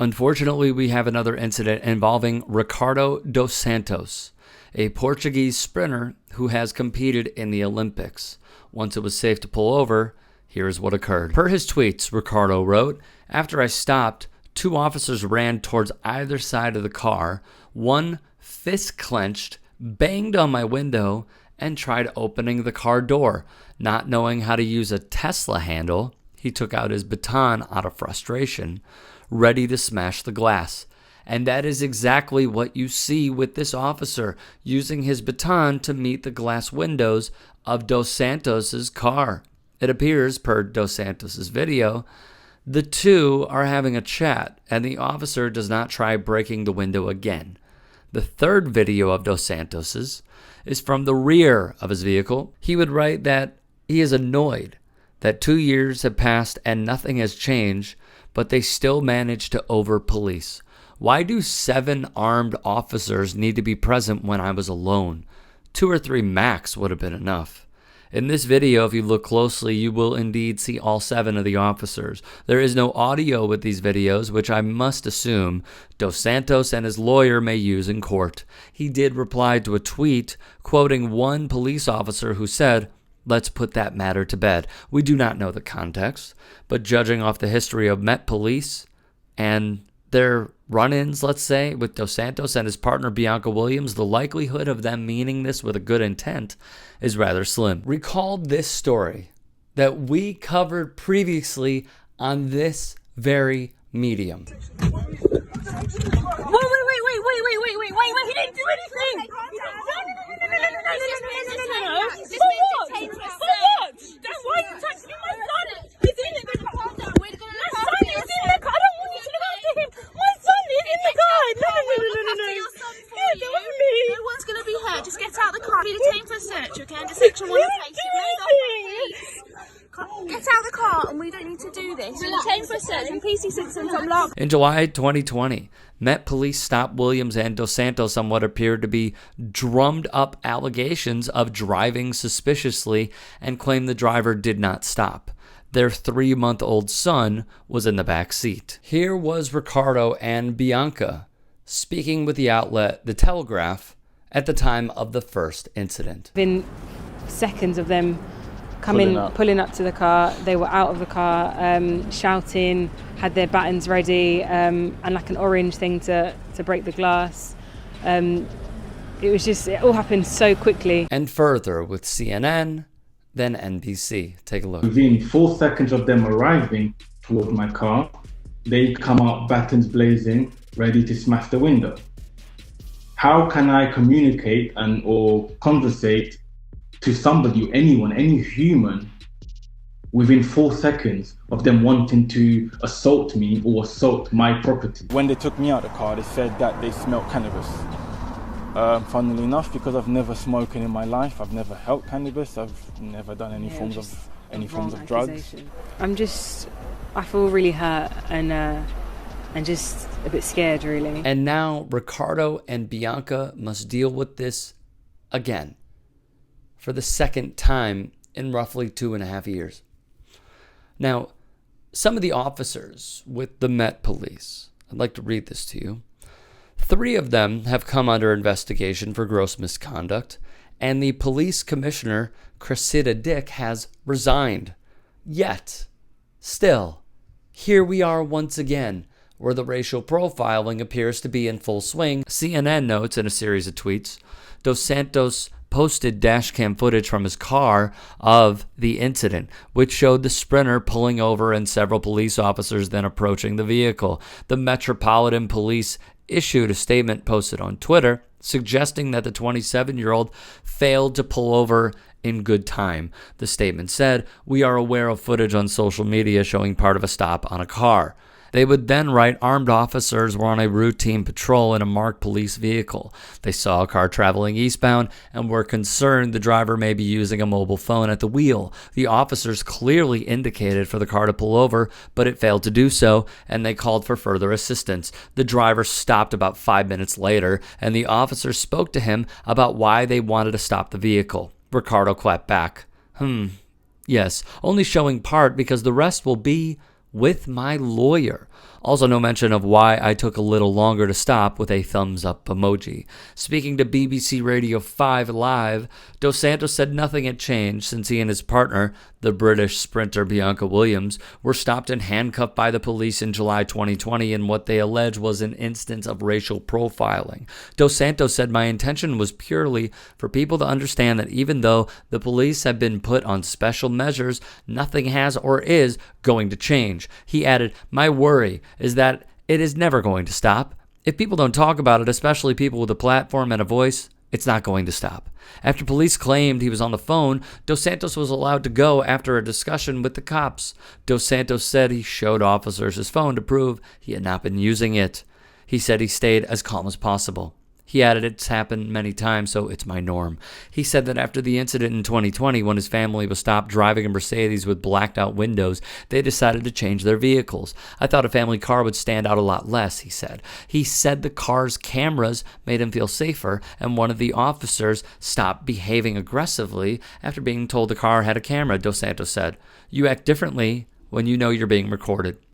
Unfortunately, we have another incident involving Ricardo Dos Santos, a Portuguese sprinter who has competed in the Olympics. Once it was safe to pull over, here's what occurred. Per his tweets, Ricardo wrote, "After I stopped, 2 officers ran towards either side of the car. One fist clenched, banged on my window, and tried opening the car door. Not knowing how to use a Tesla handle, he took out his baton out of frustration, ready to smash the glass." And that is exactly what you see with this officer, using his baton to meet the glass windows of Dos Santos's car. It appears, per Dos Santos's video, the two are having a chat, and the officer does not try breaking the window again. The third video of Dos Santos's is from the rear of his vehicle. He would write that he is annoyed that 2 years have passed and nothing has changed, but they still manage to over-police. Why do 7 armed officers need to be present when I was alone? 2 or 3 max would have been enough. In this video, if you look closely, you will indeed see all 7 of the officers. There is no audio with these videos, which I must assume Dos Santos and his lawyer may use in court. He did reply to a tweet quoting one police officer who said, "Let's put that matter to bed." We do not know the context, but judging off the history of Met Police and their run-ins, let's say, with Dos Santos and his partner Bianca Williams, the likelihood of them meaning this with a good intent is rather slim. Recall this story that we covered previously on this very medium. Wait, he didn't do anything! Just get out of the car. Be detained for a search, okay? Under section 1 of case. Get out of the car, and we don't need to do this. You're detained for a search and PC citizens unlocked. In July 2020, Met Police stopped Williams and Dos Santos on what appeared to be drummed up allegations of driving suspiciously and claimed the driver did not stop. Their 3-month-old son was in the back seat. Here was Ricardo and Bianca speaking with the outlet The Telegraph at the time of the first incident. Within seconds of them pulling up to the car, they were out of the car, shouting, had their batons ready, and like an orange thing to break the glass. It all happened so quickly. And further with CNN, then NBC. Take a look. Within 4 seconds of them arriving toward my car, they come out batons blazing, ready to smash the window. How can I communicate or conversate to somebody, anyone, any human, within 4 seconds of them wanting to assault me or assault my property? When they took me out of the car, they said that they smelled cannabis. Funnily enough, because I've never smoked in my life, I've never held cannabis, I've never done any forms of drugs. I feel really hurt and just a bit scared, really. And now Ricardo and Bianca must deal with this again for the second time in roughly 2.5 years. Now, some of the officers with the Met Police, I'd like to read this to you. 3 of them have come under investigation for gross misconduct, and the police commissioner, Cressida Dick, has resigned. Yet, still, here we are once again, where the racial profiling appears to be in full swing. CNN notes in a series of tweets, Dos Santos posted dashcam footage from his car of the incident, which showed the sprinter pulling over and several police officers then approaching the vehicle. The Metropolitan Police issued a statement posted on Twitter suggesting that the 27-year-old failed to pull over in good time. The statement said, "We are aware of footage on social media showing part of a stop on a car." They would then write, armed officers were on a routine patrol in a marked police vehicle. They saw a car traveling eastbound and were concerned the driver may be using a mobile phone at the wheel. The officers clearly indicated for the car to pull over, but it failed to do so, and they called for further assistance. The driver stopped about 5 minutes later, and the officers spoke to him about why they wanted to stop the vehicle. Ricardo clapped back. Yes, only showing part because the rest will be with my lawyer. Also, no mention of why I took a little longer to stop with a thumbs up emoji. Speaking to BBC Radio 5 Live, Dos Santos said nothing had changed since he and his partner, the British sprinter Bianca Williams, were stopped and handcuffed by the police in July 2020 in what they allege was an instance of racial profiling. Dos Santos said, "My intention was purely for people to understand that even though the police have been put on special measures, nothing has or is going to change." He added, "My worry is that it is never going to stop. If people don't talk about it, especially people with a platform and a voice, it's not going to stop." After police claimed he was on the phone, Dos Santos was allowed to go after a discussion with the cops. Dos Santos said he showed officers his phone to prove he had not been using it. He said he stayed as calm as possible. He added, "It's happened many times, so it's my norm." He said that after the incident in 2020, when his family was stopped driving a Mercedes with blacked out windows, they decided to change their vehicles. "I thought a family car would stand out a lot less," he said. He said the car's cameras made him feel safer, and one of the officers stopped behaving aggressively after being told the car had a camera. Dos Santos said, "You act differently when you know you're being recorded."